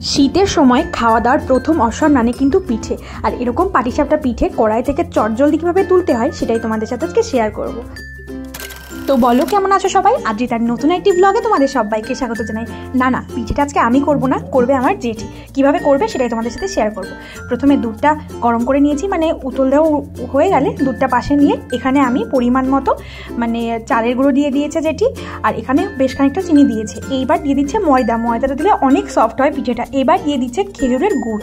শীতের সময় খাওয়া দাওয়ার প্রথম অপশন মানে কিন্তু পিঠে। আর এরকম পাটিসাপটা পিঠে কড়াই থেকে চটজলদি কীভাবে তুলতে হয় সেটাই তোমাদের সাথে আজকে শেয়ার করব। তো বলো কেমন আছো সবাই? আজকে তার নতুন একটি ব্লগে তোমাদের সবাইকে স্বাগত জানাই। না পিঠেটা আজকে আমি করব না, করবে আমার জেঠি। কিভাবে করবে সেটাই তোমাদের সাথে শেয়ার করব। প্রথমে দুধটা গরম করে নিয়েছি, মানে উতল দেওয়া হয়ে গেলে দুধটা পাশে নিয়ে এখানে আমি পরিমাণ মতো মানে চালের গুঁড়ো দিয়ে দিয়েছে জেঠি, আর এখানে বেশ খানিকটা চিনি দিয়েছে। এইবার দিয়ে দিচ্ছে ময়দাটা দিলে অনেক সফট হয় পিঠেটা। এবার দিয়ে দিচ্ছে খেজুরের গুড়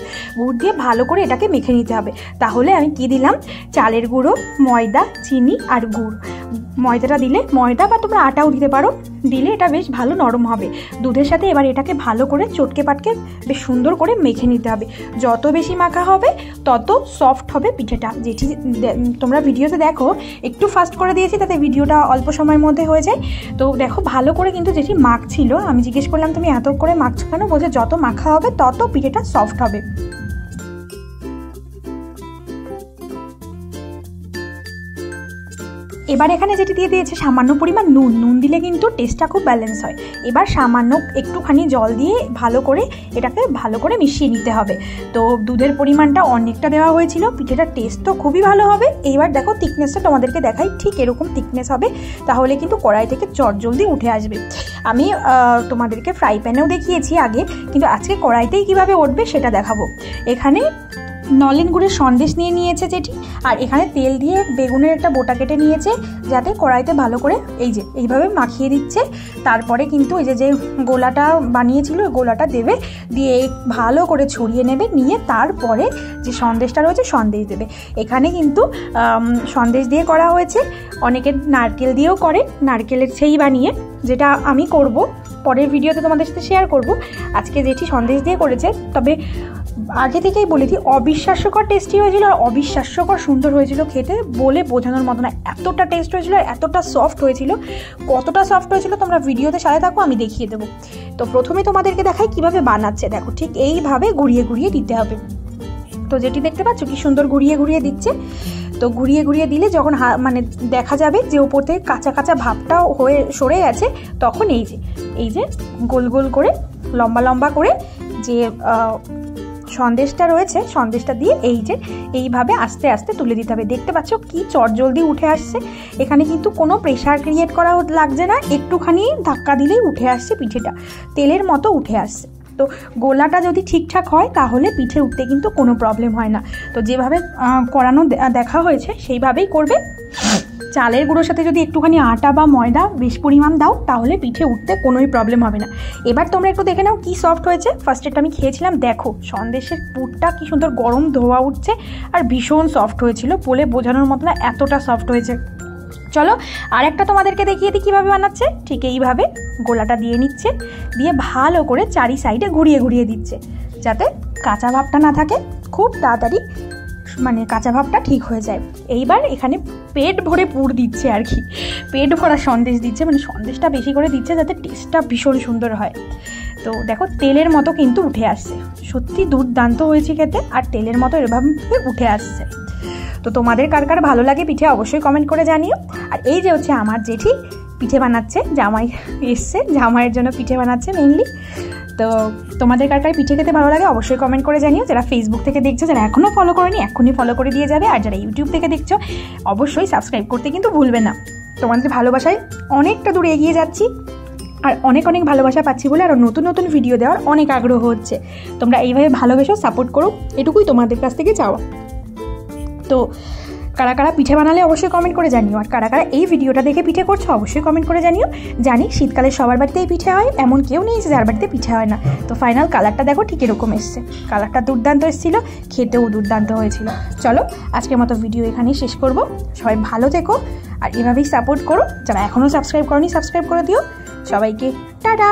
দিয়ে ভালো করে এটাকে মেখে নিতে হবে। তাহলে আমি কি দিলাম, চালের গুঁড়ো, ময়দা, চিনি আর গুড়। ময়দাটা দিলে, ময়দা বা তোমরা আটাও দিতে পারো, দিলে এটা বেশ ভালো নরম হবে দুধের সাথে। এবার এটাকে ভালো করে চটকে পাটকে বেশ সুন্দর করে মেখে নিতে হবে। যত বেশি মাখা হবে তত সফট হবে পিঠেটা। যেটি তোমরা ভিডিওতে দেখো একটু ফাস্ট করে দিয়েছি, তাতে ভিডিওটা অল্প সময়ের মধ্যে হয়ে যায়। তো দেখো ভালো করে কিন্তু যেটি মাখছিল, আমি জিজ্ঞেস করলাম তুমি এত করে মাখছো কেন? বলছে যত মাখা হবে তত পিঠেটা সফট হবে। এবার এখানে যেটি দিয়ে দিয়েছে সামান্য পরিমাণ নুন দিলে কিন্তু টেস্টটা খুব ব্যালেন্স হয়। এবার সামান্য একটুখানি জল দিয়ে ভালো করে এটাকে ভালো করে মিশিয়ে নিতে হবে। তো দুধের পরিমাণটা অনেকটা দেওয়া হয়েছিল, পিঠেটার টেস্ট তো খুবই ভালো হবে। এইবার দেখো থিকনেসটা তোমাদেরকে দেখাই, ঠিক এরকম থিকনেস হবে, তাহলে কিন্তু কড়াই থেকে চটজলদি উঠে আসবে। আমি তোমাদেরকে ফ্রাই প্যানেও দেখিয়েছি আগে, কিন্তু আজকে কড়াইতেই কিভাবে উঠবে সেটা দেখাবো। এখানে নলেন গুড়ের সন্দেশ নিয়ে নিয়েছে যেটি, আর এখানে তেল দিয়ে বেগুনের একটা বোটা কেটে নিয়েছে, যাতে কড়াইতে ভালো করে এইভাবে মাখিয়ে দিচ্ছে। তারপরে কিন্তু এই যে গোলাটা বানিয়েছিল ওই গোলাটা দেবে, দিয়ে ভালো করে ছড়িয়ে নেবে, নিয়ে তারপরে যে সন্দেশটা রয়েছে সন্দেশ দেবে। এখানে কিন্তু সন্দেশ দিয়ে করা হয়েছে, অনেকে নারকেল দিয়েও করে, নারকেলের সেই বানিয়ে, যেটা আমি করব পরের ভিডিওতে তোমাদের সাথে শেয়ার করব। আজকে যেটি সন্দেশ দিয়ে করেছে, তবে আগে থেকেই বলে দিই অবিশ্বাস্যকর টেস্টি হয়েছিল, আর অবিশ্বাস্যকর সুন্দর হয়েছিল খেতে, বলে বোঝানোর মতো না। এতটা টেস্ট হয়েছিল, এতটা সফট হয়েছিল। কতটা সফট হয়েছিল তোমরা ভিডিওতে সাথে থাকো, আমি দেখিয়ে দেবো। তো প্রথমে তোমাদেরকে দেখাই কিভাবে বানাচ্ছে। দেখো ঠিক এইভাবে ঘুরিয়ে দিতে হবে। তো যেটি দেখতে পাচ্ছ কি সুন্দর ঘুরিয়ে দিচ্ছে। তো ঘুরিয়ে দিলে যখন মানে দেখা যাবে যে ওপর থেকে কাঁচা ভাবটা হয়ে সরে গেছে, তখন এই যে গোল গোল করে লম্বা করে যে সন্দেশটা রয়েছে, সন্দেশটা দিয়ে এইভাবে আস্তে আস্তে তুলে দিতে হবে। দেখতে পাচ্ছ কি চটজলদি উঠে আসছে। এখানে কিন্তু কোনো প্রেশার ক্রিয়েট করা লাগছে না, একটুখানি ধাক্কা দিলেই উঠে আসছে পিঠেটা, তেলের মতো উঠে আসছে। তো গোলাটা যদি ঠিকঠাক হয় তাহলে পিঠে উঠতে কিন্তু কোনো প্রবলেম হয় না। তো যেভাবে করানো দেখা হয়েছে সেইভাবেই করবে। চালের গুঁড়োর সাথে যদি একটুখানি আটা বা ময়দা বেশ পরিমাণ দাও, তাহলে পিঠে উঠতে কোনোই প্রবলেম হবে না। এবার তোমরা একটু দেখে নাও কি সফট হয়েছে। ফার্স্টেরটা আমি খেয়েছিলাম, দেখো সন্দেশের পুরটা কি সুন্দর গরম ধোয়া উঠছে, আর ভীষণ সফট হয়েছিল, বলে বোঝানোর মতো না, এতটা সফট হয়েছে। চলো আর একটা তোমাদেরকে দেখিয়ে দিই কীভাবে বানাচ্ছে। ঠিক এইভাবে গোলাটা দিয়ে নিচ্ছে, দিয়ে ভালো করে চারি সাইডে ঘুরিয়ে দিচ্ছে, যাতে কাঁচা ভাবটা না থাকে, খুব তাড়াতাড়ি মানে কাঁচা ভাবটা ঠিক হয়ে যায়। এইবার এখানে পেট ভরে পুর দিচ্ছে, আর কি পেট ভরা সন্দেশ দিচ্ছে, মানে সন্দেশটা বেশি করে দিচ্ছে যাতে টেস্টটা ভীষণ সুন্দর হয়। তো দেখো তেলের মতো কিন্তু উঠে আসছে, সত্যি দুর্দান্ত হয়েছে খেতে, আর তেলের মতো এরভাবে উঠে আসছে। তো তোমাদের কার ভালো লাগে পিঠে অবশ্যই কমেন্ট করে জানিও। আর এই যে হচ্ছে আমার জেঠি পিঠে বানাচ্ছে, জামাই এসছে, জামাইয়ের জন্য পিঠে বানাচ্ছে মেনলি। তো তোমাদের কার পিঠে খেতে ভালো লাগে অবশ্যই কমেন্ট করে জানিও। যারা ফেসবুক থেকে দেখছো, যারা এখনও ফলো করেনি এখনই ফলো করে দিয়ে যাবে, আর যারা ইউটিউব থেকে দেখছো অবশ্যই সাবস্ক্রাইব করতে কিন্তু ভুলবে না। তোমাদের ভালোবাসায় অনেকটা দূরে এগিয়ে যাচ্ছি, আর অনেক ভালোবাসা পাচ্ছি বলে আরও নতুন ভিডিও দেওয়ার অনেক আগ্রহ হচ্ছে। তোমরা এইভাবে ভালোবেসো, সাপোর্ট করো, এটুকুই তোমাদের কাছ থেকে চাওয়া। তো কারা পিঠে বানালে অবশ্যই কমেন্ট করে জানিও, আর কারা এই ভিডিওটা দেখে পিঠে করছো অবশ্যই কমেন্ট করে জানিও। জানি শীতকালে সবার বাড়িতেই পিঠে হয়, এমন কেউ নেই যে যার বাড়িতে পিঠে হয় না। তো ফাইনাল কালারটা দেখো ঠিক এরকম এসছে, কালারটা দুর্দান্ত এসেছিলো, খেতেও দুর্দান্ত হয়েছিল। চলো আজকের মতো ভিডিও এখানেই শেষ করব। সবাই ভালো থেকো, আর এভাবেই সাপোর্ট করো। যারা এখনও সাবস্ক্রাইব করোনি সাবস্ক্রাইব করে দিও। সবাইকে টাটা।